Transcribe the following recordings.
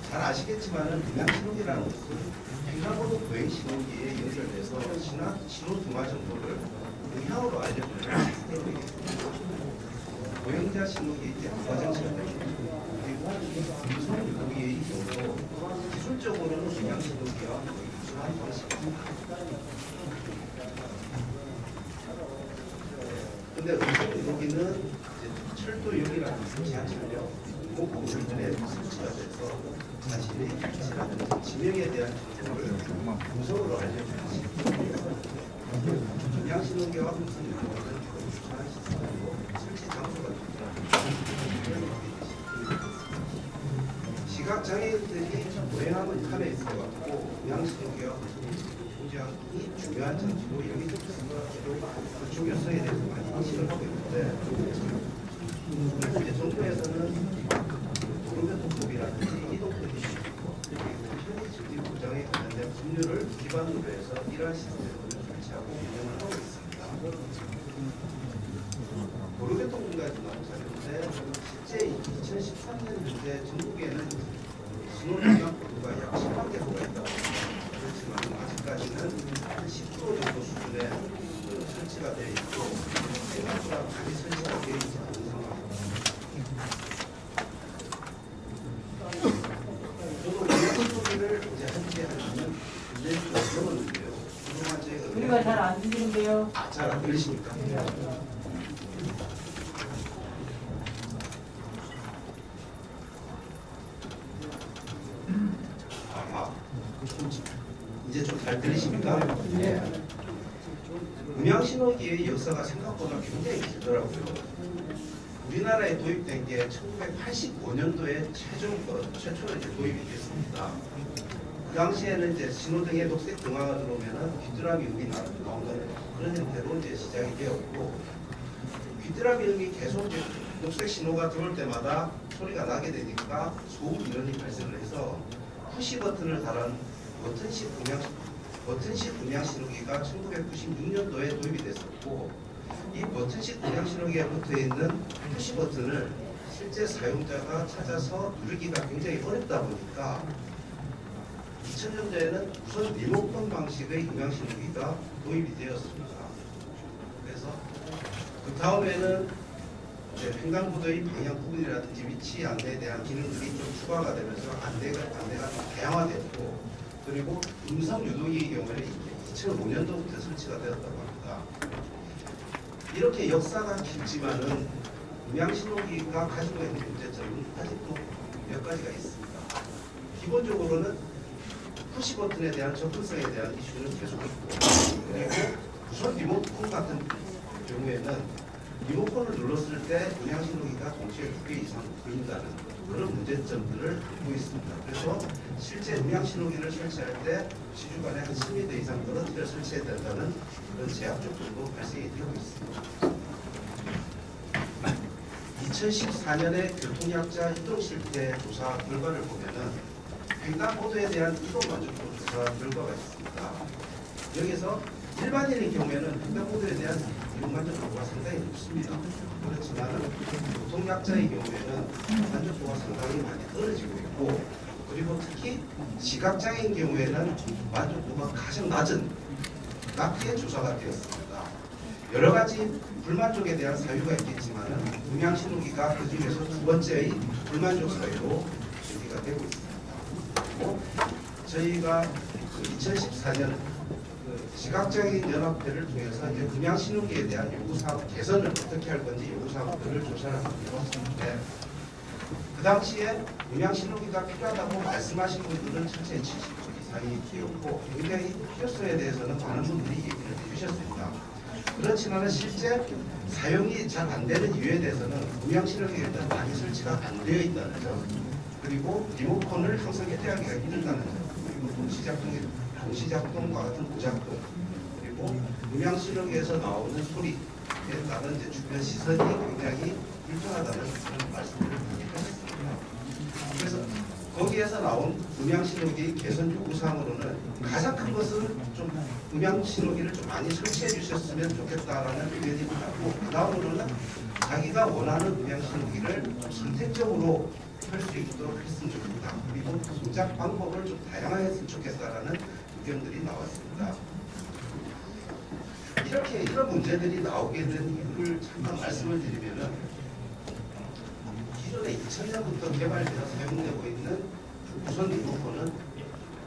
잘 아시겠지만은 음향신호기라는 것은 횡단보도 보행신호기에 연결돼서 신호등화 정보를 음향으로 알려주는 시스템이기 때문에 보행자 신호기의 부가장치가 됩니다. 그리고 음성 유도기의 경우도 기술적으로는 음향신호기와 거의 유사한 방식입니다. 근데 음성 유도기는 철도역이라는 지하철역 공공건물들에 설치가 돼서 자신의 위치라든지 지명에 대한 정보를 음성으로 알려주는 시스템이에요. 음향신호기와 음성 유도기는 유사한 시스템이고 설치 장소가 시각장애인들이 보행하는 칸에 있어갖고 음향신호기와 굉장히 중요한 장치로 여기저기 그 중요성에 대해서 많이 인식을 하고 있는데, 그래서 정부에서는 도로교통법이라든지 이동법이 있고 편의 증진 보장에 관련된 법률을 기반으로 해서 이러한 시스템을 설치하고 운영을 하고 있습니다. 도로교통법까지 나온 자료인데 실제 2013년 현재 전국에는 신호등량 보도가 약 10만 개소가 있다고 합니다. 그렇지만 아직까지는 한 10% 정도 수준의 설치가 되어 있고 생각보다 많이 설치가 되어 있지 않은 상황입니다. 저도 음향신호기를 이제 한지 한 2년 굉장히 좀 넘었는데요. 그동안 제 우리가 잘 안 들리는데요. 잘 안 들리십니까? 이제 좀 잘 들리십니까? 네. 음향신호기의 역사가 생각보다 굉장히 길더라고요. 우리나라에 도입된 게 1985년도에 최초로 이제 도입이 됐습니다. 그 당시에는 이제 신호등에 녹색 등화가 들어오면은 귀뚜라미 음이 나오는 그런 형태로 이제 시작이 되었고, 귀뚜라미 음이 계속 이제 녹색 신호가 들어올 때마다 소리가 나게 되니까 소음 이론이 발생을 해서 푸시 버튼을 달한 버튼식 음향신호기가 1996년도에 도입이 됐었고, 이 버튼식 음향신호기에 붙어있는 푸시 버튼을 실제 사용자가 찾아서 누르기가 굉장히 어렵다 보니까 2000년도에는 우선 리모컨 방식의 음향신호기가 도입이 되었습니다. 그래서 그 다음에는 횡단보도의 방향 구분이라든지 위치 안내에 대한 기능들이 좀 추가가 되면서 안내가 다양화됐고, 그리고 음성 유도기의 경우에는 2005년도부터 설치가 되었다고 합니다. 이렇게 역사가 길지만은 음향신호기가 가지고 있는 문제점은 아직도 몇 가지가 있습니다. 기본적으로는 푸시 버튼에 대한 접근성에 대한 이슈는 계속 있고, 그리고 우선 리모컨 같은 경우에는 리모컨을 눌렀을 때 음향신호기가 동시에 2개 이상 들린다는 그런 문제점들을 갖고 있습니다. 그래서 실제 음향신호기를 설치할 때 시주간에 한 10m 이상 떨어뜨려 설치해야 된다는 그런 제약 조건도 발생이 되고 있습니다. 2014년에 교통약자 이동실태 조사 결과를 보면은 횡단보도에 대한 이동 만족도 조사 결과가 있습니다. 여기서 일반인의 경우에는 횡단보도에 대한 이동 만족도가 상당히 높습니다. 그렇지만 교통약자의 경우에는 만족도가 상당히 많이 떨어지고 있고, 그리고 특히 시각장애인 경우에는 만족도가 가장 낮게 조사가 되었습니다. 여러 가지 불만족에 대한 사유가 있겠지만 음향신호기가 그 중에서 두 번째의 불만족 사유로 제기가 되고 있습니다. 그리고 저희가 2014년 시각장애인 연합회를 통해서 이제 음향신호기에 대한 요구사항 개선을 어떻게 할 건지 요구사항들을 조사를 하고 있었는데, 그 당시에 음향신호기가 필요하다고 말씀하신 분들은 전체 70% 이상이 되었고, 굉장히 필요성에 대해서는 많은 분들이 얘기를 해주셨습니다. 그렇지만 실제 사용이 잘 안 되는 이유에 대해서는 음향신호기가 일단 많이 설치가 안 되어 있다는 점, 그리고 리모컨을 항상 해제하기가 힘들다는 점, 그리고 동시작동과 같은 고작동, 그리고 음향신호기에서 나오는 소리에 따른 이제 주변 시선이 굉장히 불편하다는 그런 말씀을 드렸습니다. 그래서 거기에서 나온 음향신호기 개선 요구사항으로는 가장 큰 것은 좀 음향신호기를 좀 많이 설치해 주셨으면 좋겠다라는 의견이 많았고, 그 다음으로는 자기가 원하는 음향신호기를 선택적으로 할 수 있도록 했으면 좋겠다. 그리고 조작 방법을 좀 다양하게 했으면 좋겠다라는 의견들이 나왔습니다. 이렇게 이런 문제들이 나오게 된 이유를 잠깐 말씀을 드리면은 기존에 2000년부터 개발되어 사용되고 있는 무선 리모컨은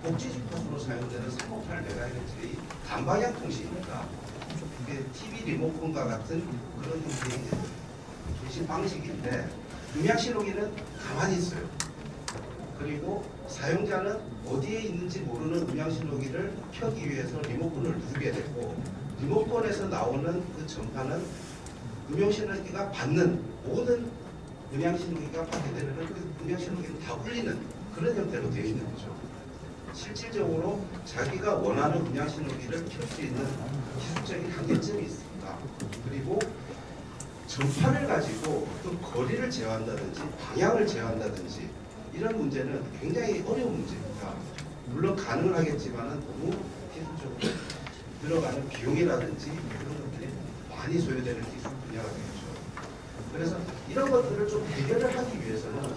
복지 주파수로 사용되는 358MHz의 단방향 통신입니다. 이게 TV 리모컨과 같은 그런 형태의 통신 방식인데 음향신호기는 가만히 있어요. 그리고 사용자는 어디에 있는지 모르는 음향신호기를 켜기 위해서 리모컨을 누르게 되고 리모컨에서 나오는 그 전파는 음향신호기가 받는 모든 음향신호기가 받게 되는 그 음향신호기는 다 울리는 그런 형태로 되어 있는 거죠. 실질적으로 자기가 원하는 음향신호기를 켤 수 있는 기술적인 한계점이 있습니다. 그리고 전파를 가지고 어떤 거리를 제어한다든지 방향을 제어한다든지 이런 문제는 굉장히 어려운 문제입니다. 물론 가능은 하겠지만 너무 기술적으로 들어가는 비용이라든지 그런 것들이 많이 소요되는 기술 분야가 되겠죠. 그래서 이런 것들을 좀 해결을 하기 위해서는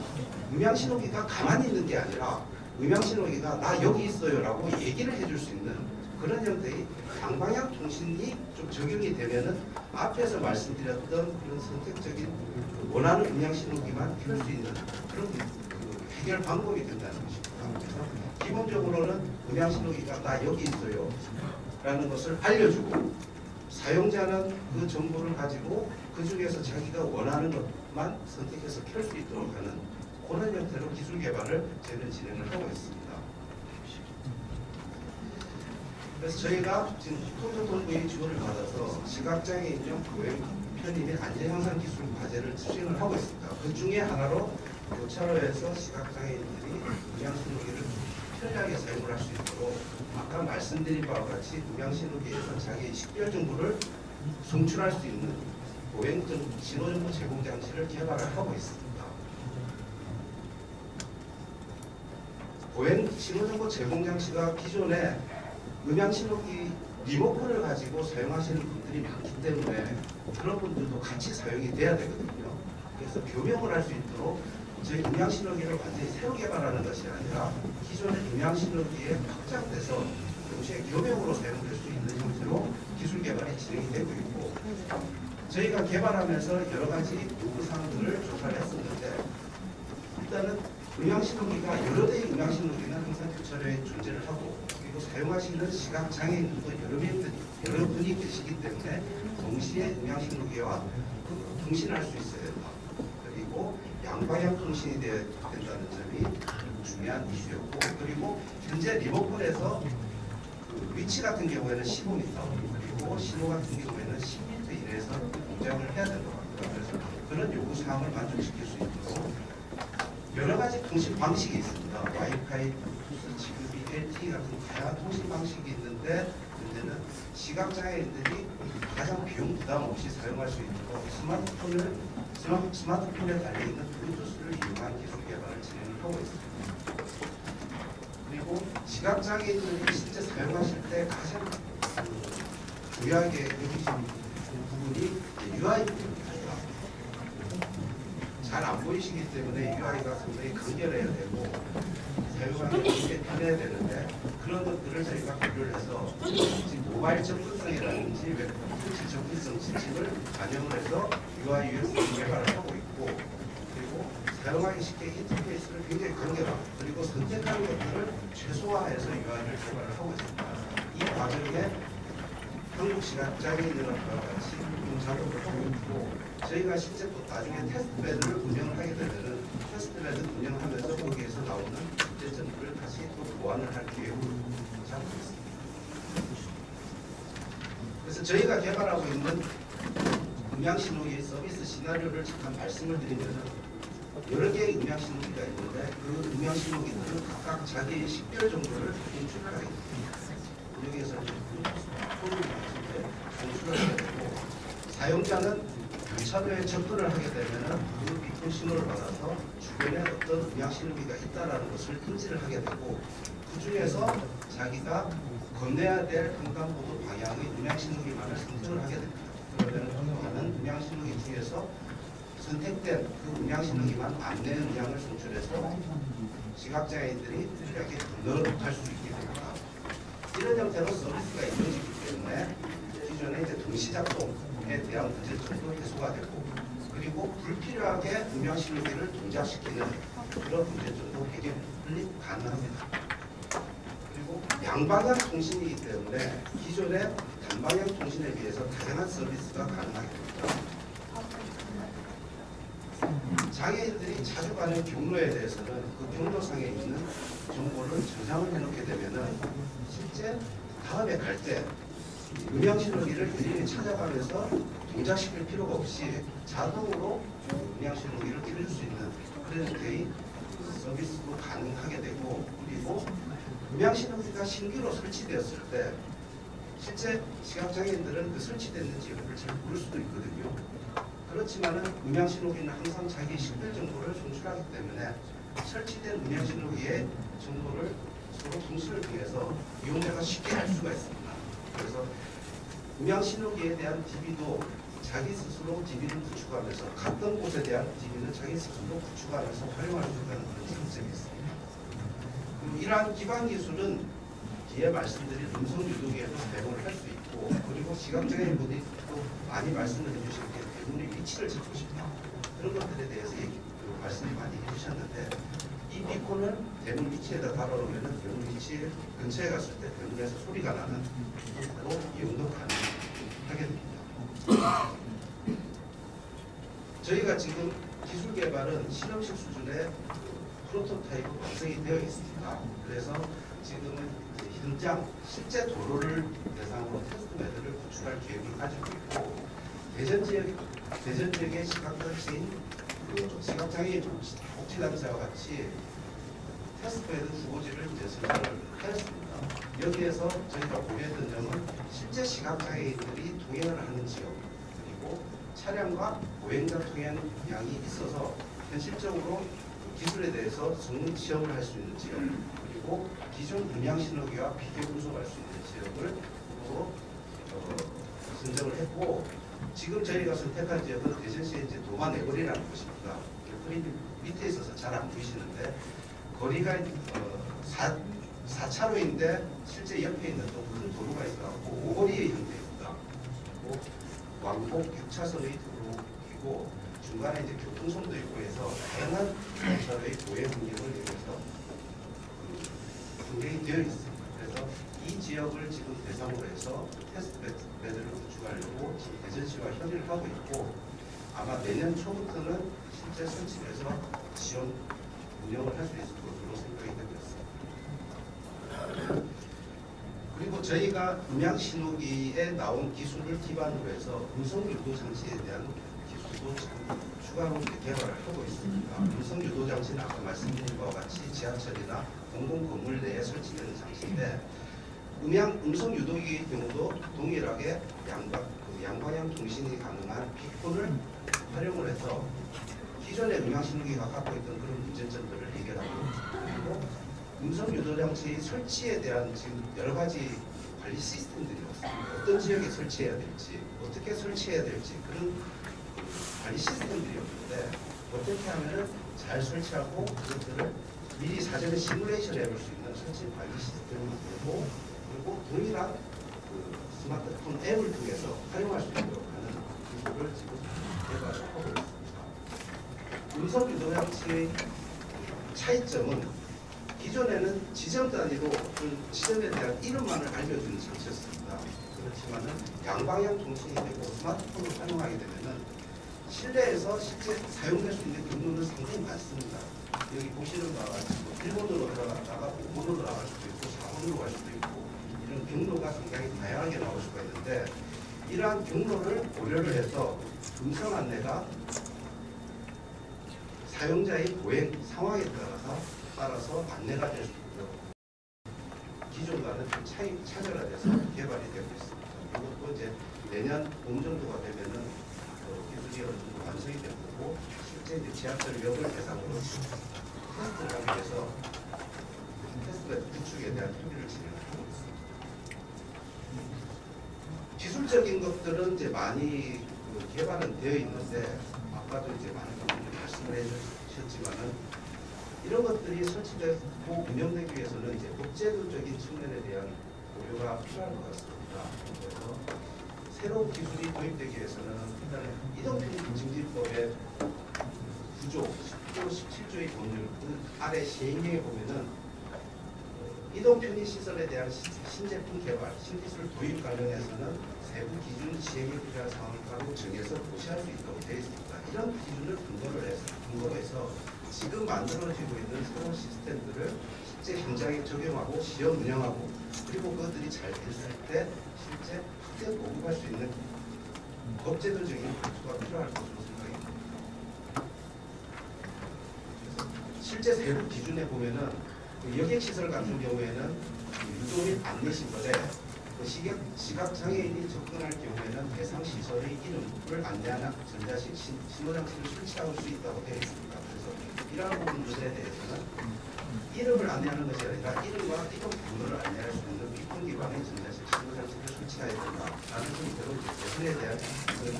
음향신호기가 가만히 있는 게 아니라 음향신호기가 나 여기 있어요 라고 얘기를 해줄 수 있는 그런 형태의 양방향 통신이 좀 적용이 되면은 앞에서 말씀드렸던 그런 선택적인 원하는 음향신호기만 켤 수 있는 그런 해결 방법이 된다는 것입니다. 그래서 기본적으로는 음향신호기가 나 여기 있어요 라는 것을 알려주고 사용자는 그 정보를 가지고 그 중에서 자기가 원하는 것만 선택해서 켤 수 있도록 하는 그런 형태로 기술 개발을 저희는 진행을 하고 있습니다. 그래서 저희가 지금 통조통부의 지원을 받아서 시각장애인용 보행 편의 및 안전향상 기술 과제를 수행을 하고 있습니다. 그 중에 하나로 교차로에서 시각장애인들이 음향신호기를 편리하게 사용을 할 수 있도록 아까 말씀드린 바와 같이 음향신호기에서 자기의 식별 정보를 송출할 수 있는 보행 신호정보 제공 장치를 개발을 하고 있습니다. 보행 신호정보 제공 장치가 기존에 음향신호기 리모컨을 가지고 사용하시는 분들이 많기 때문에 그런 분들도 같이 사용이 돼야 되거든요. 그래서 교명을 할 수 있도록 저희 음향신호기를 완전히 새로 개발하는 것이 아니라 기존의 음향신호기에 확장돼서 동시에 교명으로 사용될 수 있는 형태로 기술 개발이 진행이 되고 있고 저희가 개발하면서 여러 가지 요구사항들을 조사를 했었는데 일단은 음향신호기가 여러 대의 음향신호기는 항상 교차로에 존재를 하고 그리고 사용하시는 시각장애인들도 여러 분이 계시기 때문에 동시에 음향신호기와 통신할 수 있어야 된다. 그리고 양방향 통신이 돼야 된다는 점이 중요한 이슈였고 그리고 현재 리모컨에서 그 위치 같은 경우에는 15m 그리고 신호 같은 경우에는 10m 이내에서 동작을 해야 된다고 합니다. 그래서 그런 요구사항을 만족시킬 수 있도록 여러 가지 통신 방식이 있습니다. 와이파이, 지급이, LTE 같은 다양한 통신 방식이 있는데 문제는 시각장애인들이 가장 비용 부담 없이 사용할 수 있도록 스마트폰에 달려있는 블루투스를 이용한 기술 개발을 진행하고 있습니다. 그리고 시각장애인들이 실제 사용하실 때 가장 중요하게 여기시는 부분이 UI 부분입니다. 잘 안 보이시기 때문에 UI가 상당히 간결해야 되고 사용하기 굉장히 편해야 되는데 그런 것들을 저희가 고려를 해서 지금 모바일 접근성이라든지 웹 접근성 지침을 반영을 해서 UI UX 개발을 하고 있고 그리고 사용하기 쉽게 인터페이스를 굉장히 간결하고 그리고 선택하는 것들을 최소화해서 UI를 개발을 하고 있습니다. 이 과정에 한국시각장애인연합과 같이 작업을 하고 있고 저희가 실제 또 나중에 테스트베드를 운영을 하게 되면은 테스트베드 운영하면서 거기에서 나오는 문제점들을 다시 또 보완을 할 계획을 잡고 있습니다. 그래서 저희가 개발하고 있는 음향신호기 서비스 시나리오를 잠깐 말씀을 드리면은 여러 개의 음향신호기가 있는데 그 음향신호기들은 각각 자기의 식별 정보를 인출하게 됩니다. 여기에서 소리 방식에 송출을 하게 되고 사용자는 교차로에 접근을 하게 되면 그 비콘 신호를 받아서 주변에 어떤 음향신호기가 있다는 것을 인지를 하게 되고 그 중에서 자기가 건너야 될 횡단보도 방향의 음향신호기만을 선택을 하게 됩니다. 그러면 많은 음향신호기 중에서 선택된 그 음향신호기만 안내 음향을 송출해서 시각장애인들이 이렇게 건너할 수 있게 됩니다. 이런 형태로 서비스가 이루어지기 때문에 기존의 이제 동시작동에 대한 문제점도 해소가 되고, 그리고 불필요하게 음향신호기를 동작시키는 그런 문제점도 해결이 가능합니다. 그리고 양방향 통신이기 때문에 기존의 단방향 통신에 비해서 다양한 서비스가 가능하게 됩니다. 장애인들이 자주 가는 경로에 대해서는 그 경로상에 있는 정보를 저장을 해놓게 되면은 실제 다음에 갈 때 음향신호기를 일일이 찾아가면서 동작시킬 필요가 없이 자동으로 음향신호기를 켜줄 수 있는 그런 형태의 서비스도 가능하게 되고, 그리고 음향신호기가 신규로 설치되었을 때 실제 시각장애인들은 그 설치됐는지 여부를 잘 모를 수도 있거든요. 그렇지만은 음향신호기는 항상 자기 식별 정보를 송출하기 때문에 설치된 음향신호기의 정보를 서로 통신을 통해서 이용자가 쉽게 알 수가 있습니다. 그래서 음향신호기에 대한 DB도 자기 스스로 DB를 구축하면서 갔던 곳에 대한 DB는 자기 스스로 구축하면서 활용할 수 있다는 그런 장점이 있습니다. 그리고 이러한 기반 기술은 뒤에 말씀드린 음성 유도기에도 사용을 할 수 있고, 그리고 시각장애인분들이 또 많이 말씀을 해주신 게 대문의 위치를 찾고 싶다, 그런 것들에 대해서 말씀을 많이 해주셨는데, 이 비콘을 대문 위치에다 달아놓으면 대문 위치 근처에 갔을 때 대문에서 소리가 나는 형태로 이용도 가능하게 됩니다. 저희가 지금 기술 개발은 실험실 수준의 프로토타입 완성이 되어 있습니다. 그래서 지금은 현장 실제 도로를 대상으로 테스트 매듭을 구축할 계획을 가지고 있고, 대전 지역의 시각장애인 시각장애인 복지단체와 같이 테스트 매듭 주거지를 이제 설정을 하였습니다. 여기에서 저희가 고려했던 점은 실제 시각장애인들이 통행을 하는 지역, 그리고 차량과 보행자 통행량이 있어서 현실적으로 기술에 대해서 성능 시험을 할 수 있는 지역, 그리고 기존 음향신호기와 비교 분석할 수 있는 지역을 선정을 했고, 지금 저희가 선택한 지역은 대전시의 이제 도마 내거리라는 곳입니다. 그림 밑에 있어서 잘 안 보이시는데, 거리가 4차로인데 실제 옆에 있는 또 큰 도로가 있어갖고 오거리의 형태입니다. 그리고 왕복 6차선의 도로이고, 중간에 이제 교통선도 있고 해서 다양한 차로의 보행 환경을 위해서 분쟁이 되어 있습니다. 그래서 이 지역을 지금 대상으로 해서 테스트 배들을 구축하려고 지금 대전시와 협의를 하고 있고, 아마 내년 초부터는 실제 설치해서 지원 운영을 할 수 있을 것으로 생각이 되고 있습니다. 그리고 저희가 음향신호기에 나온 기술을 기반으로 해서 음성유도 장치에 대한 기술도 지금 추가로 개발을 하고 있습니다. 음성유도 장치는 아까 말씀드린 바와 같이 지하철이나 공공건물 내에 설치되는 장치인데, 음성 유도기의 경우도 동일하게 양방향 통신이 가능한 비콘을 활용을 해서 기존의 음향신호기가 갖고 있던 그런 문제점들을 해결하고, 그리고 음성 유도 장치의 설치에 대한 지금 여러 가지 관리 시스템들이 있습니다. 어떤 지역에 설치해야 될지, 어떻게 설치해야 될지 그런 관리 시스템들이 없는데, 어떻게 하면은 잘 설치하고 그것들을 미리 사전에 시뮬레이션 해볼 수 있는 설치 관리 시스템이 되고, 그리고 동일한 그 스마트폰 앱을 통해서 활용할 수 있도록 하는 기술을 지금 개발을 하고 있습니다. 음성 유도 장치의 차이점은 기존에는 지점 단위로 그 지점에 대한 이름만을 알려주는 장치였습니다. 그렇지만은 양방향 통신이 되고 스마트폰을 활용하게 되면은 실내에서 실제 사용될 수 있는 경로는 상당히 많습니다. 여기 보시는 바와 같이 1번으로 들어갔다가 5번으로 나갈 수도 있고 4번으로 갈 수도 있고, 이런 경로가 상당히 다양하게 나올 수가 있는데, 이러한 경로를 고려를 해서 음성 안내가 사용자의 보행 상황에 따라서 안내가 될 수 있도록 기존과는 좀 차별화돼서 개발이 되고 있습니다. 이것도 이제 내년 봄 정도가 되면은 기술이 어느 정도 완성이 될 거고, 실제 이제 지하철역을 대상으로 테스트를 하기 위해서 테스트 구축에 대한 협의를 진행하고 있습니다. 기술적인 것들은 이제 많이 개발은 되어 있는데, 아까 아까도 이제 많은 분들이 말씀을 해주셨지만은 이런 것들이 설치되고 운영되기 위해서는 이제 법제도적인 측면에 대한 고려가 필요한 것 같습니다. 그래서 새로운 기술이 도입되기 위해서는 일단은 이동편의 인증지법의 구조 10조 17조의 법률 그 아래 시행령에 보면은 이동 편의 시설에 대한 신제품 개발, 신기술 도입 관련해서는 세부 기준 시행에 필요한 사항을 따로 정해서 고시할 수 있도록 되어 있습니다. 이런 기준을 근거로 해서 지금 만들어지고 있는 새로운 시스템들을 실제 현장에 적용하고 시험 운영하고 그리고 그것들이 잘 됐을 때 실제 크게 보급할 수 있는 법제도적인 구조가 필요할 것으로 생각합니다. 그래서 실제 세부 기준에 보면은 여객시설 같은 경우에는 유도 및 안내 시설에 시각장애인이 접근할 경우에는 해상 시설의 이름을 안내하는 전자식 신호장치를 설치할 수 있다고 되어 있습니다. 그래서 이러한 부분들에 대해서는 이름을 안내하는 것이 아니라 이름과 이동 번호를 안내할 수 있는 비폰 기반의 전자식 신호장치를 설치해야 된다라는 의미로 개선에 대한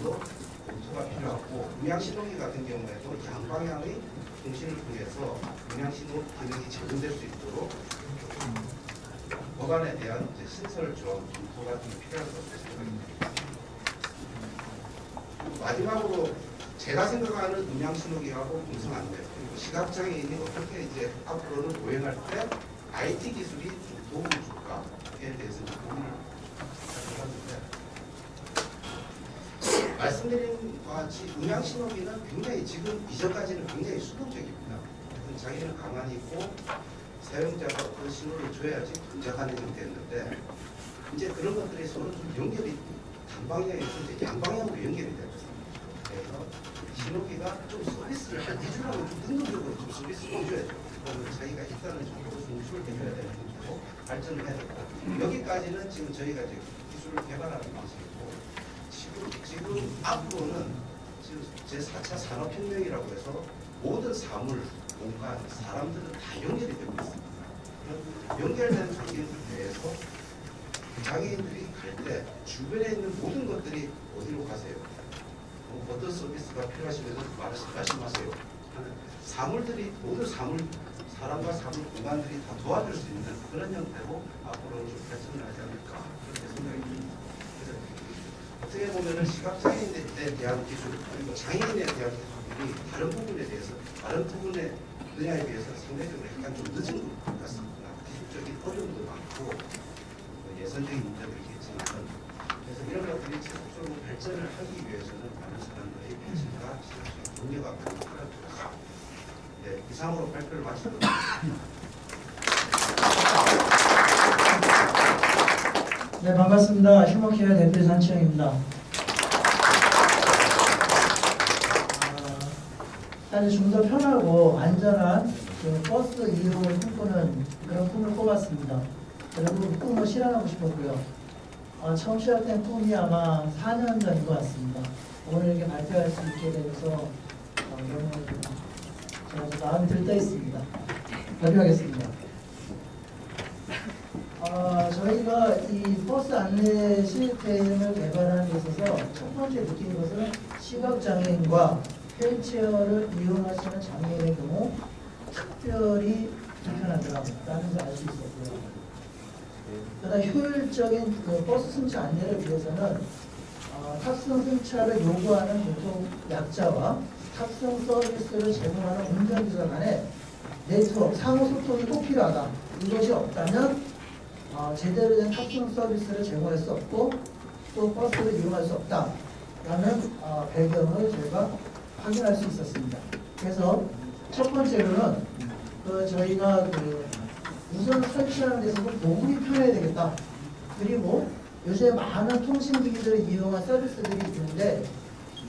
것도 검토가 필요하고 음향신호기 같은 경우에도 양방향의 통신을 통해서 음향신호 기능이 제공될 수 있도록 법안에 대한 신설 조항 검토가 좀 필요할 것으로 생각합니다. 마지막으로 제가 생각하는 음향신호기하고 음성안내 그리고 시각장애인이 어떻게 이제 앞으로는 보행할 때 IT 기술이 좀 도움을 줄까에 대해서 고민을 하는데 말씀드린 바와 같이 음향신호기는 굉장히 지금 이전까지는 굉장히 수동적입니다. 자기는 가만히 있고 사용자가 어떤 신호를 줘야지 동작하는 형태였는데 이제 그런 것들이 서로 좀 연결이 단방향에서 이제 양방향으로 연결이 됩니다. 그래서 신호기가 좀 서비스를 해주려면 좀 능동적으로 좀 서비스를 해줘야죠. 그러면 자기가 일단은 좀 공수를 해줘야 되는 형태로 발전을 해야 되고 여기까지는 지금 저희가 이제 기술을 개발하는 방식이고 지금 앞으로는 지금 제4차 산업혁명이라고 해서 모든 사물, 공간, 사람들은 다 연결이 되고 있습니다. 연결된 장애인들 대해서 장애인들이 갈 때 주변에 있는 모든 것들이 어디로 가세요? 어떤 서비스가 필요하시면 말씀하세요. 사물들이 모든 사람과 사물 공간들이 다 도와줄 수 있는 그런 형태로 앞으로 좀 발전을 하지 않을까 그렇게 생각이 듭니다. 그래서 어떻게 보면은 시각장애인에 대한 기술 그리고 장애인에 대한 기술이 다른 부분에 대해서 다른 부분의 분야에 비해서 상대적으로 약간 좀 늦은 것 같습니다. 기술적인 어려움도 많고 예선적인 문제도 있겠지만 그래서 이런 것들이 지속적으로 발전을 하기 위해서는 많은 사람들의 관심과 동료가 많이 필요합니다. 네, 이상으로 발표를 마치도록 하겠습니다. 네, 반갑습니다. 휴먼케어 대표 한치영입니다. 사실 좀 더 편하고 안전한 버스 이용을 꿈꾸는 그런 꿈을 꿔봤습니다. 그리고 그 꿈을 실현하고 싶었고요. 처음 시작된 꿈이 아마 4년 전인 것 같습니다. 오늘 이렇게 발표할 수 있게 돼서 너무 제가 마음이 들떠 있습니다. 발표하겠습니다. 저희가 이 버스 안내 시스템을 개발하는 데 있어서 첫 번째 느낀 것은 시각장애인과 휠체어를 이용하시는 장애인의 경우 특별히 불편하더라라는 걸 알 수 있었고요. 그러나 효율적인 버스 승차 안내를 위해서는 탑승 승차를 요구하는 교통약자와 탑승 서비스를 제공하는 운전기사 간의 네트워크, 상호 소통이 꼭 필요하다. 이것이 없다면 제대로 된 탑승 서비스를 제공할 수 없고 또 버스를 이용할 수 없다라는 배경을 저희가 확인할 수 있었습니다. 그래서 첫 번째로는 저희가 우선 설치하는 데서 보급이 편해야 되겠다. 그리고 요새 많은 통신기기들을 이용한 서비스들이 있는데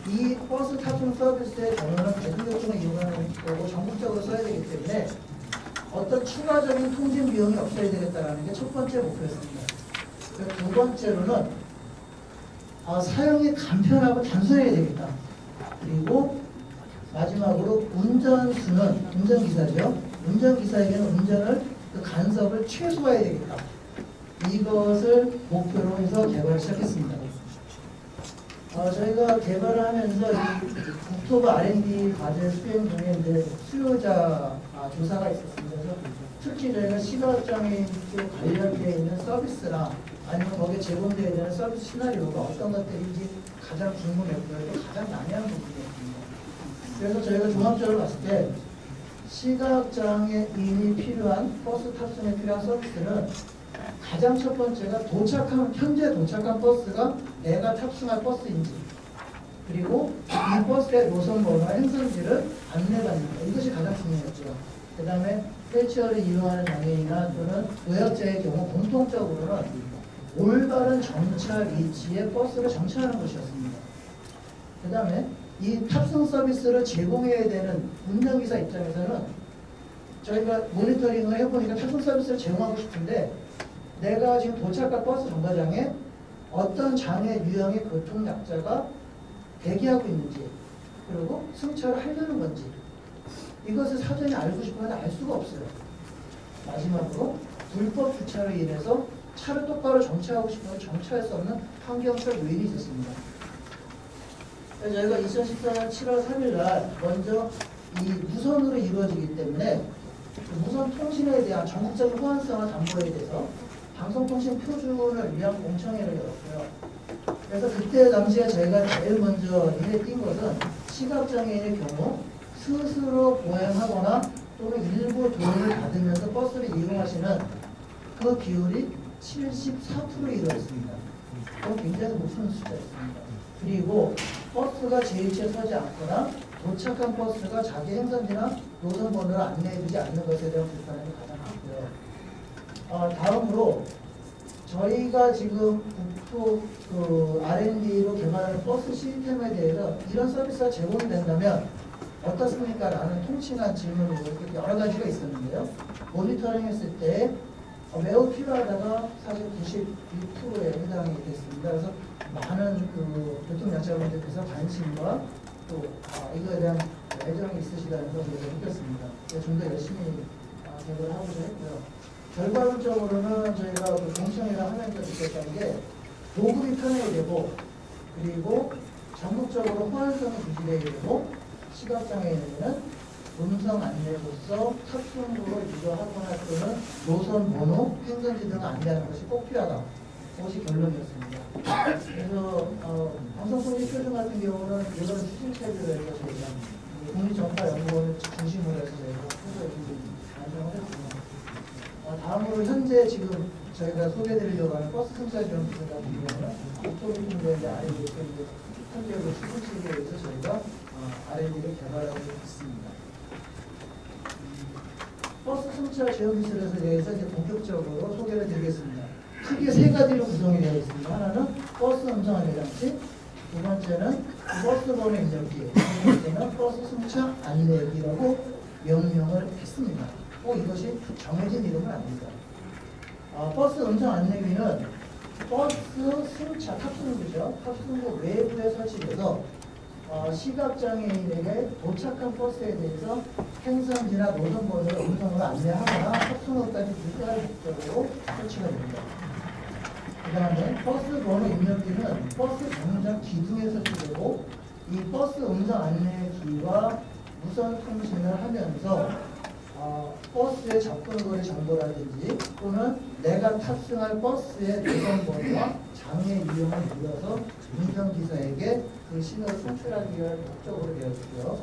이 버스 탑승 서비스의 경우는 대중교통을 이용하는 거고 전국적으로 써야 되기 때문에 어떤 추가적인 통신 비용이 없어야 되겠다는 게 첫 번째 목표였습니다. 두 번째로는 사용이 간편하고 단순해야 되겠다. 그리고 마지막으로 운전수는 운전기사죠. 운전기사에게는 운전을 간섭을 최소화해야 되겠다. 이것을 목표로 해서 개발을 시작했습니다. 저희가 개발을 하면서 이 국토부 R&D 과제 수행 중에 이제 수요자 조사가 있었습니다. 그래서 특히 저희가 시각장애인 쪽 관련되어 있는 서비스나 아니면 거기에 제공되어야 되는 서비스 시나리오가 어떤 것들인지 가장 궁금했고요. 또 가장 난해한 부분이었습니다. 그래서 저희가 종합적으로 봤을 때 시각장애인이 필요한 버스 탑승에 필요한 서비스는 가장 첫 번째가 현재 도착한 버스가 내가 탑승할 버스인지, 그리고 이 버스의 노선 번호와 행선지를 안내받는 것, 이것이 가장 중요했죠. 그 다음에 휠체어를 이용하는 장애인이나 또는 노약자의 경우 공통적으로는 올바른 정차 위치에 버스를 정차하는 것이었습니다. 그 다음에 이 탑승 서비스를 제공해야 되는 운전기사 입장에서는 저희가 모니터링을 해보니까 탑승 서비스를 제공하고 싶은데 내가 지금 도착한 버스 정거장에 어떤 장애 유형의 교통약자가 대기하고 있는지, 그리고 승차를 하려는 건지, 이것을 사전에 알고 싶으면 알 수가 없어요. 마지막으로 불법 주차로 인해서 차를 똑바로 정차하고 싶으면 정차할 수 없는 환경적 요인이 있었습니다. 그래서 저희가 2014년 7월 3일 날 먼저 이 무선으로 이루어지기 때문에 무선 통신에 대한 전국적인 호환성을 담보에 대해서 방송통신 표준을 위한 공청회를 열었고요. 그래서 그때 당시에 저희가 제일 먼저 눈에 띈 것은 시각장애인의 경우 스스로 보행하거나 또는 일부 도움을 받으면서 버스를 이용하시는 그 비율이 74%에 이르렀습니다. 그건 굉장히 높은 숫자였습니다. 그리고 버스가 제2치에 서지 않거나 도착한 버스가 자기 행선지나 노선 번호를 안내해주지 않는 것에 대한 불편함이 가장 많고요. 다음으로 저희가 지금 국토 R&D로 개발하는 버스 시스템에 대해서 이런 서비스가 제공이 된다면 어떻습니까? 라는 통칭한 질문이 여러 가지가 있었는데요. 모니터링 했을 때 매우 필요하다가 사실 92%에 해당이 됐습니다. 그래서 많은 교통약자분들께서 관심과 또 이거에 대한 애정이 있으시다는 걸 느꼈습니다. 좀 더 열심히 개발을 하고자 했고요. 결과론적으로는 저희가 공청회를 하면서 느꼈던 게 보급이 편하게 되고, 그리고 전국적으로 호환성이 유지되게 되고, 시각장애인에게는 음성 안내로서 탑승구로 유도하거나 또는 노선 번호, 행선지 등을 안내하는 것이 꼭 필요하다. 그것이 결론이었습니다. 그래서 방송통신 표준 같은 경우는 이런 추진체계로 해서 저희가 국립정파연구원을 중심으로 해서 저희가 후보에 완성을 했습니다. 다음으로 현재 지금 저희가 소개해드리려고 하는 버스 승차 지원 기술 같은 경우는 국토교통부의 R&D 현재로 추진체계에서 저희가 R&D를 개발하고 있습니다. 버스 승차 지원 기술에 대해서 이제 본격적으로 소개를 드리겠습니다. 크게 세 가지로 구성이 되어 있습니다. 하나는 버스 음성 안내 장치, 두 번째는 버스 번호 입력기, 세 번째는 버스 승차 안내기라고 명명을 했습니다. 꼭 이것이 정해진 이름은 아닙니다. 버스 음성 안내기는 버스 승차 탑승구죠. 탑승구 외부에 설치돼서 시각장애인에게 도착한 버스에 대해서 행선지나 노선 번호를 음성으로 안내하거나 탑승구까지 유도할 목적으로 설치가 됩니다. 그 다음에 버스 번호 입력기는 버스 정류장 기둥에 설치되고, 이 버스 음성 안내기와 무선 통신을 하면서 버스의 접근거리 정보라든지 또는 내가 탑승할 버스의 노선 번호와 장애 유형을 눌러서 운전기사에게 그 신호를 송출하기 위한 목적으로 되어 있고요.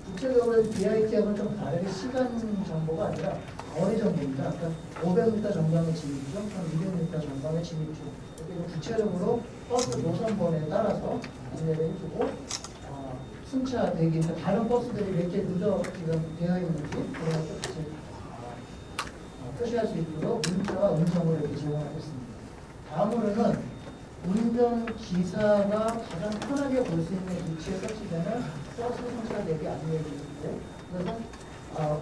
구체적으로 BIT하고는 좀 다르게 시간 정보가 아니라 거리 정보입니다. 그러니까 500m 전방의 진입 중, 200m 전방의 진입 중, 이렇게 구체적으로 버스 노선 번호에 따라서 안내를 해주고, 승차 대기, 다른 버스들이 몇 개 늦어 지금 되어 있는지 그런 것도 같이 표시할 수 있도록 문자와 음성으로 이렇게 제공하고 있습니다. 다음으로는 운전기사가 가장 편하게 볼 수 있는 위치에 설치되는 버스 승차 대기 안내기인데, 그래서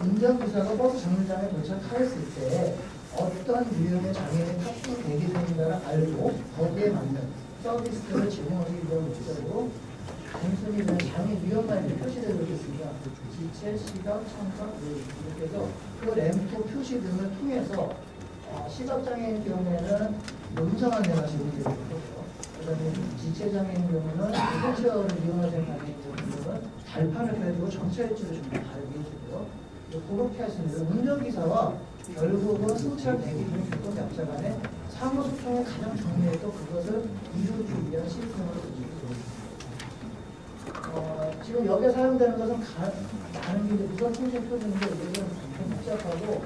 운전기사가 버스 정류장에 도착하였을 때 어떤 유형의 장애인이 탑승 대기 중인가를 알고 거기에 맞는 서비스를 제공하기 위한 목적으로 단순히 그냥 장애 유형만 표시되어 있습니다. 지체, 시각, 청각, 이렇게 해서 그 램프 표시 등을 통해서 시각장애인 경우에는 음성 안내가 제공되는 거죠. 그다음에 지체장애인 경우는 휠체어를 이용하시는 장애인들은 달판을 가지고 전체 일주를 좀 다르게 해주고요. 그렇게 할 수 있는 운전기사와 결국은 승차를 대기 중 교통약자 간의 상호소통을 가장 중요해서 그것을 이루기 위한 시스템으로 움직입니다. 지금 여기에 사용되는 것은 많은 게 무선 통신 표준인데 이게 좀 복잡하고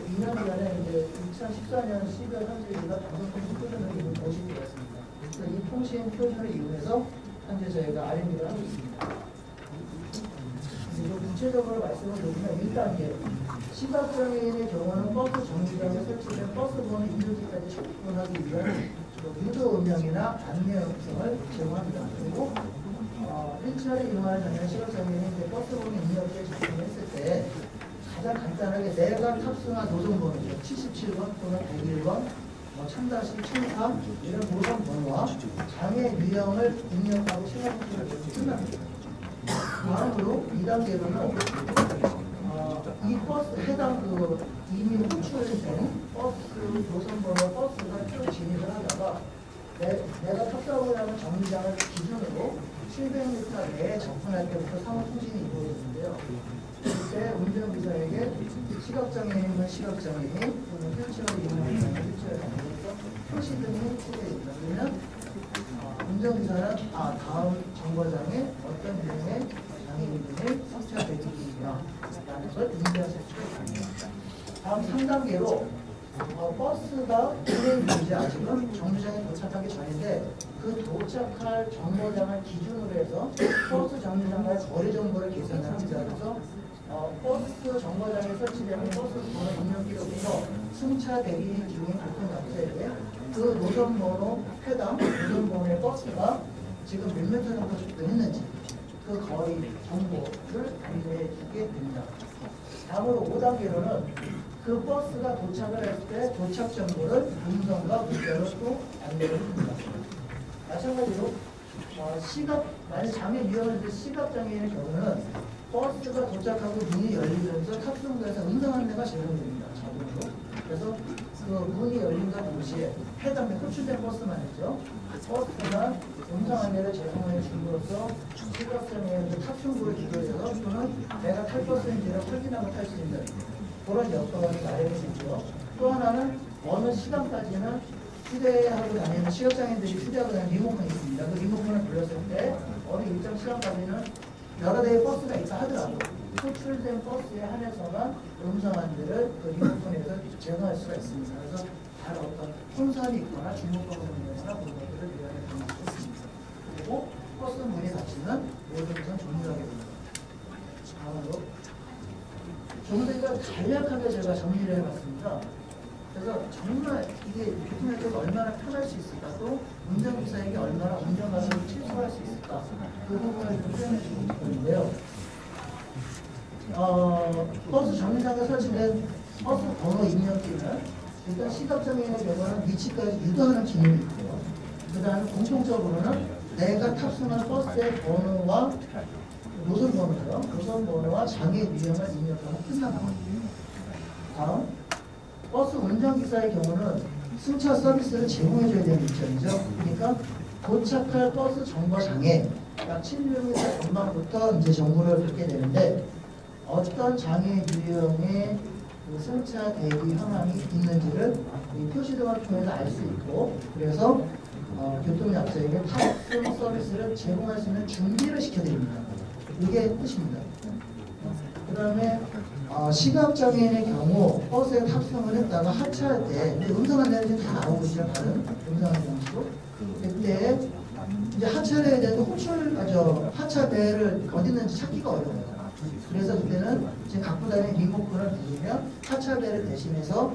2년 전에 이제 2014년 12월 30일날 방송 통신 표준을 이미 모집되었습니다. 그래서 이 통신 표준을 이용해서 현재 저희가 R&D를 하고 있습니다. 그리고 구체적으로 말씀을 드리면 1단계 시각장애인의 경우는 버스 정류장에 설치된 버스 번호 입력기까지 접근하기 위한 유도 음향이나 안내 음성을 제공합니다. 그리고 휠체어를 이용하는 장애인 시각장애인이 버스 번호 입력기에 접근했을 때 가장 간단하게 내가 탑승한 노선 번호죠. 77번 또는 101번, 1000-1004 이런 노선 번호와 장애 유형을 입력하고 시각 속도를 내고 끝납니다. 다음으로 2단계로는 이 버스 해당 이미 호출된 버스 노선 번호 버스가 쭉 진입을 하다가 내가 탑승하고 나면 정류장을 기준으로 700m 내에 접근할 때부터 상호 통신이 이루어지는데요. 그때 운전기사에게 시각장애인은 시각장애인 또는 휠체어를 이용하는 사람은 휠체어를 이용해서 표시 등이 표시됩니다. 그러면 운전기사는 다음 정거장에 어떤 유형의 장애인들이 승차되고 있느냐 라는 걸 인지하실 수가 있습니다. 다음 3단계로 버스가 운행 중이지 아직은 정류장에 도착하기 전인데 그 도착할 정거장을 기준으로 해서 버스 정류장과의 거리 정보를 계산을 합니다. 그래서 버스 정거장에 설치되는 버스 번호 입력기로부터 승차 대기 중인 교통약자에게 그 노선번호 해당 노선번호의 버스가 지금 몇 미터 정도 접근했는지 그 거리 정보를 안내해 주게 됩니다. 다음으로 5단계로는 그 버스가 도착을 했을 때 도착 정보를 음성과 문자로 또 안내를 해줍니다. 마찬가지로 만약 장애 유형을 시각장애인의 경우는 버스가 도착하고 문이 열리면서 탑승구에서 음성 안내가 제공됩니다. 자동으로. 그래서 그 문이 열린과 동시에 해당 호출된 버스만 했죠. 버스가 음성 안내를 제공해 줌으로써 시각장애인의 탑승구를 기도해서 또는 내가 탈 버스인지를 확인하고 탈 수 있는 그런 여건이 마련이 되죠. 또 하나는 어느 시간까지는 휴대하고 다니는 시각장애인들이 휴대하고 다니는 리모컨이 있습니다. 그 리모컨을 불렀을 때 어느 일정 시간까지는 여러 대의 버스가 있다 하더라도 호출된 버스에 한해서만 음성 안내를 그 리모컨에서 제공할 수가 있습니다. 그래서 다른 어떤 혼선이 있거나 중복적으로 있거나 그런 것들을 미연에 감안했습니다. 그리고 버스 문이 닫히면 모든 것은 종료하게 됩니다. 다음으로 좀 더 이걸 간략하게 제가 정리를 해봤습니다. 그래서 정말 이게 교통약자가 얼마나 편할 수 있을까, 또 운전기사에게 얼마나 운전과정을 최소화할 수 있을까, 그 부분을 좀 표현해 주고 싶은데요. 버스 정류장에 설치된 버스 번호 입력기는 일단 시각장애인의 경우는 위치까지 유도하는 기능이 있고요. 그 다음에 공통적으로는 내가 탑승한 버스의 번호와 노선 번호죠. 노선 번호와 장애 유형을 입력하면 끝납니다. 다음, 버스 운전기사의 경우는 승차 서비스를 제공해줘야 되는 입장이죠. 그러니까 도착할 버스 정거장에 약 7km 전방부터 이제 정보를 받게 되는데 어떤 장애 유형의 그 승차 대기 현황이 있는지를 이 표시등을 통해서 알 수 있고, 그래서 교통약자에게 탑승 서비스를 제공할 수 있는 준비를 시켜드립니다. 이게 뜻입니다. 그 다음에 시각장애인의 경우 버스에 탑승을 했다가 하차할 때 음성 안내는 다 나오고 있죠. 다른 음성 안내 방식으로. 그때 이제 하차를 해야 되는데 하차배를 어디 있는지 찾기가 어려워요. 그래서 그때는 지금 갖고 다니는 리모컨을 누르면 하차배를 대신해서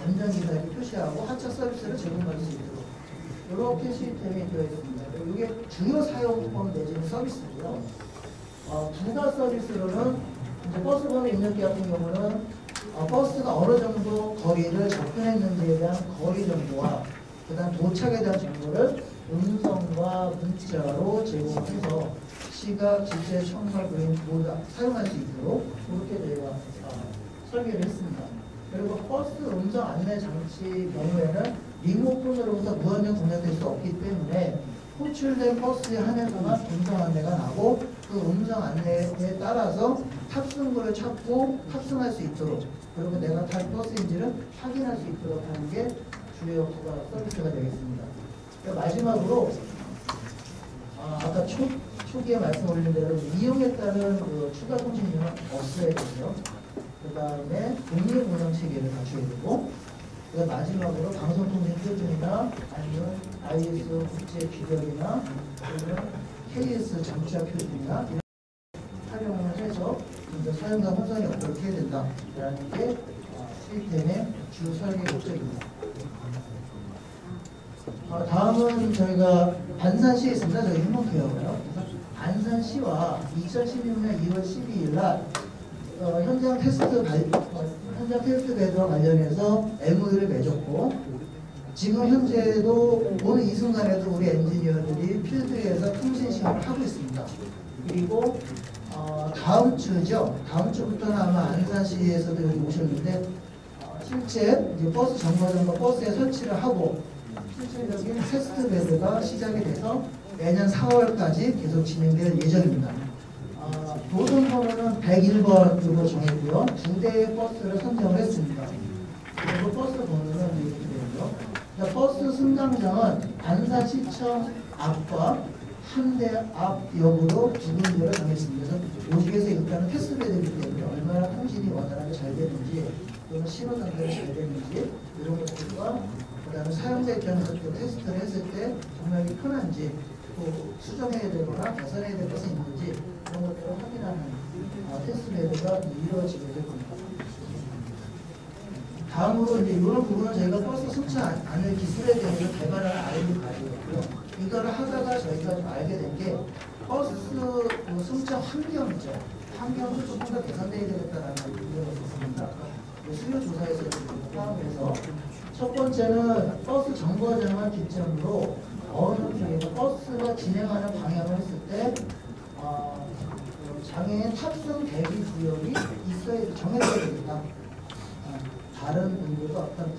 운전기사에게 표시하고 하차 서비스를 제공받을 수 있도록 이렇게 시스템이 되어 있습니다. 이게 주요 사용법 내지는 서비스고요. 부가 서비스로는 이제 버스 번호 입력기 같은 경우는 버스가 어느 정도 거리를 접근했는지에 대한 거리 정보와 그다음 도착에 대한 정보를 음성과 문자로 제공해서 시각, 지체, 청각, 노인 모두 사용할 수 있도록 그렇게 저희가 설계를 했습니다. 그리고 버스 음성 안내 장치 경우에는 리모컨으로부터 무한정 동작될 수 없기 때문에 호출된 버스에 한해서만 음성 안내가 나고 그 음성 안내에 따라서 탑승구를 찾고 탑승할 수 있도록 그리고 내가 탈 버스인지를 확인할 수 있도록 하는 게 주요 서비스가 되겠습니다. 마지막으로 아까 초기에 말씀 올린 대로 이용에 따른 그 추가 통신료는 없어야 되고요. 그 다음에 독립 운영 체계를 갖춰야 되고 마지막으로 방송통신 표준이나 아니면 IS 국제 규격이나 아니면 KS 정차 표준이나 이런 활용을 해서 사용자 혼선이 없도록 해야 된다라는 게 시스템의 주 설계 목적입니다. 다음은 저희가 안산시에 있습니다. 저희 행복해요고요. 안산시와 2016년 2월 12일 날 현장 테스트 배드와 관련해서 MOU를 맺었고 지금 현재도 오늘 이 순간에도 우리 엔지니어들이 필드에서 통신 시험을 하고 있습니다. 그리고 다음 주죠. 다음 주부터는 아마 안산시에서도 여기 오셨는데 실제 이제 버스 정거장과 버스에 설치를 하고 실질적인 테스트 배드가 시작이 돼서 내년 4월까지 계속 진행될 예정입니다. 노선 번호는 101번으로 정했고요. 2대의 버스를 선정을 했습니다. 그리고 버스 번호는 이렇게 되고요. 버스 승강장은 안산시청 앞과 한대 앞 역으로 두 군데를 정했습니다. 그래서 여기에서 일단은 테스트 배드이기 때문에 얼마나 통신이 원활하게 잘 되는지 또는 신호 전달이 잘 되는지 이런 것들과 그 다음에 사용자 입장에서 또 테스트를 했을 때 정말 편한지 또 수정해야 되거나 개선해야 될 것이 있는지 그런 것들을 확인하는 테스트 배드가 이루어지게 될 겁니다. 다음으로 이제 이런 부분은 저희가 버스 승차 안내 기술에 대해서 개발하는 아이를 가지고 있고요. 이거를 하다가 저희가 좀 알게 된 게 버스 승차 환경이죠. 환경도 조금 더 개선돼야 되겠다라는 의견이 있었습니다. 수요 조사에서 포함해서 첫 번째는 버스 정거장을 기점으로 어느 쪽에서 버스가 진행하는 방향을 했을 때 장애인 탑승 대기 구역이 정해져야 되겠다. 다른 분들도 어떤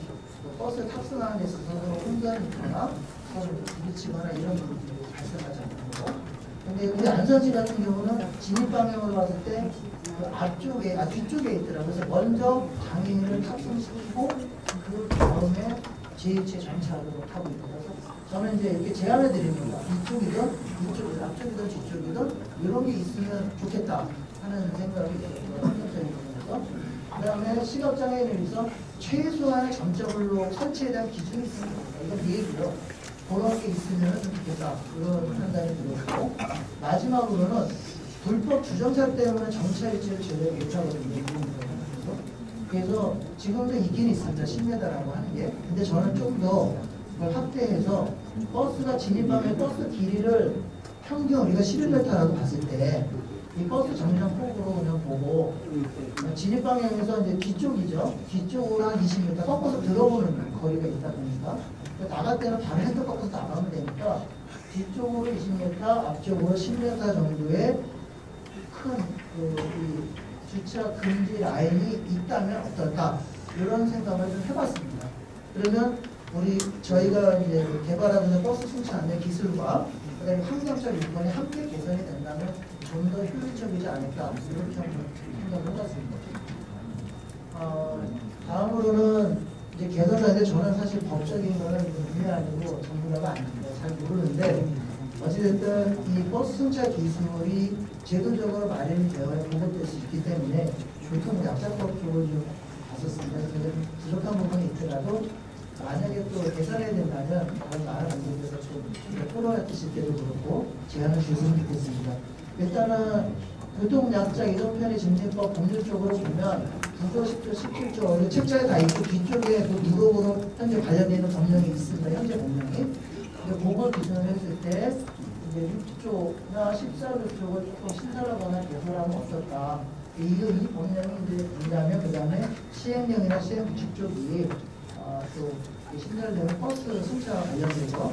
버스에 탑승하는 데 있어서 혼선이 있거나 서로 부딪히거나 이런 부분들이 발생하지 않고 근데 우리 안산시 같은 경우는 진입 방향으로 봤을 때 그 앞쪽에, 뒤쪽에 있더라고요. 그래서 먼저 장애인을 탑승시키고 그 다음에 제2체 정차하도록 하고 있고 그래서 저는 이제 이렇게 제안을 드립니다. 이쪽이든 앞쪽이든 뒤쪽이든 이런 게 있으면 좋겠다 하는 생각이 현실적인 부분에서 그 다음에 시각장애인을 위해서 최소한의 점적으로 설치에 대한 기준이 있으면 좋겠다. 이건 얘기고요. 그런 게 있으면 좀 좋겠다. 그런 판단이 들었고 마지막으로는 불법 주정차 때문에 정차 위치를 제대로 못하거든요. 그래서 지금도 있긴 있습니다. 10m라고 하는 게. 근데 저는 좀 더 그걸 확대해서 버스가 진입하면 버스 길이를 평균 우리가 11m라고 봤을 때 이 버스 정류장 폭으로 그냥 보고 진입 방향에서 이제 뒤쪽이죠. 뒤쪽으로 한 20m 꺾어서 들어오는 거리가 있다 보니까 나갈 때는 바로 핸들 꺾어서 나가면 되니까 뒤쪽으로 20m, 앞쪽으로 10m 정도의 큰 이 주차 금지 라인이 있다면 어떨까 이런 생각을 좀 해봤습니다. 그러면 저희가 이제 개발하는 버스 승차 안내 기술과 그다음에 환경적 요건이 함께 개선이 된다면 좀 더 효율적이지 않을까 이렇게 생각을 해봤습니다. 다음으로는 이제 개선사인데 저는 사실 법적인 거는 분야 아니고 전문가가 아닙니다. 잘 모르는데 어찌됐든 이 버스 승차 기술이 제도적으로 마련이 되어야 보급될 수 있기 때문에 교통약자법 쪽을 좀 봤었습니다. 그래서 부족한 부분이 있더라도 만약에 또 개선해야 된다면 다른 많은 분들께서 좀 토론해 주실 때도 그렇고 제안을 주셨으면 좋겠습니다. 일단은 교통약자 이동편의 증진법 법률적으로 보면 9조, 10조, 17조 책자에 다 있고 뒤쪽에 그 누록으로 현재 관련되는 법령이 있습니다. 현재 법령이. 그걸 기준을 했을 때 이제 6조나 14조 쪽을 조금 신설하거나 개설하면 어떨까. 이 법령이 이제 된다면 그 다음에 시행령이나 시행규칙 쪽이 또 신설되는 버스 승차 관련돼서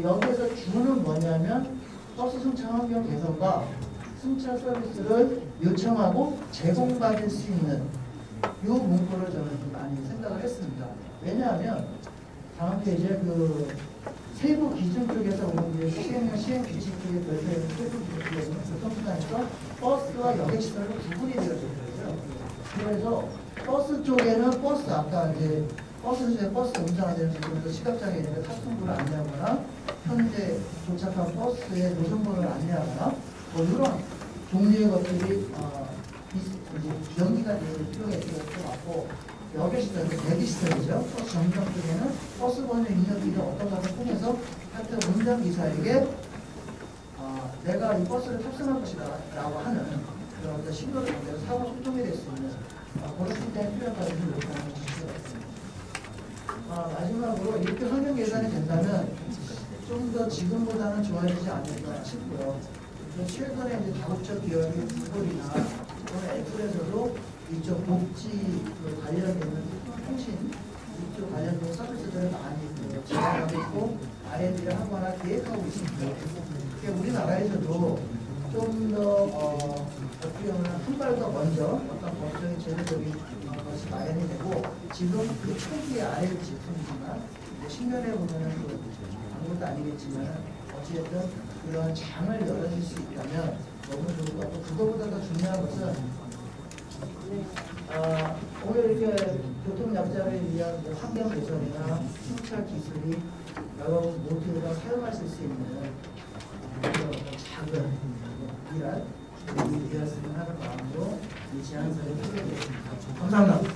여기에서 주는 뭐냐면 버스 승차 환경 개선과 승차 서비스를 요청하고 제공받을 수 있는 이 문구를 저는 좀 많이 생각을 했습니다. 왜냐하면 다음 페이지에 그 세부 기준 쪽에서 오는 게 시행 규칙 쪽에 별도에 있는 세부 기준 쪽에 있는 교통수단에서 버스와 여객시설로 구분이 되어져 있어요. 그래서 버스 쪽에는 버스 아까 이제 버스 운전하는 분들도 시각장애인에게 탑승구를 안내하거나 현재 도착한 버스의 노선번호를 안내하거나 뭐 이런 종류의 것들이 이제 연기가 필요가 있을 것 같고 여객시설, 대기시설이죠. 버스 정류장 쪽에는 버스 번호 입력기를 어떤 것을 통해서 하여튼 운전기사에게 내가 이 버스를 탑승할 것이다 라고 하는 그런 어떤 신고를 통해서 사고 소통이 될 수 있는 그런 때 필요한 것을 요구하는 지시가 있습니다. 마지막으로 이렇게 환경 개선이 된다면 좀 더 지금보다는 좋아지지 않을까 싶고요. 최근에 이제 다국적 기업인 구글이나 또는 애플에서도 이쪽 복지 관련되는 통신 이쪽 관련된 서비스들을 많이 진행하고 있고 R&D를 하거나 계획하고 있습니다. 우리나라에서도 좀 더 어떻게 보면 한 발 더 먼저 어떤 법적인 제도적인 것이 마련이 되고 지금 그 초기의 R&D 제품이지만 10년에 보면은 아무것도 아니겠지만 어찌됐든 그런 장을 열어줄 수 있다면 너무 좋을 것 같고 그거보다 더 중요한 것은 오늘 이렇게 교통약자를 위한 환경 개선이나 승차 기술이 여러분 모두가 사용할 수 있는 작은 일환 되었으면 하는 마음으로 이 제안서를 표기했습니다. 감사합니다.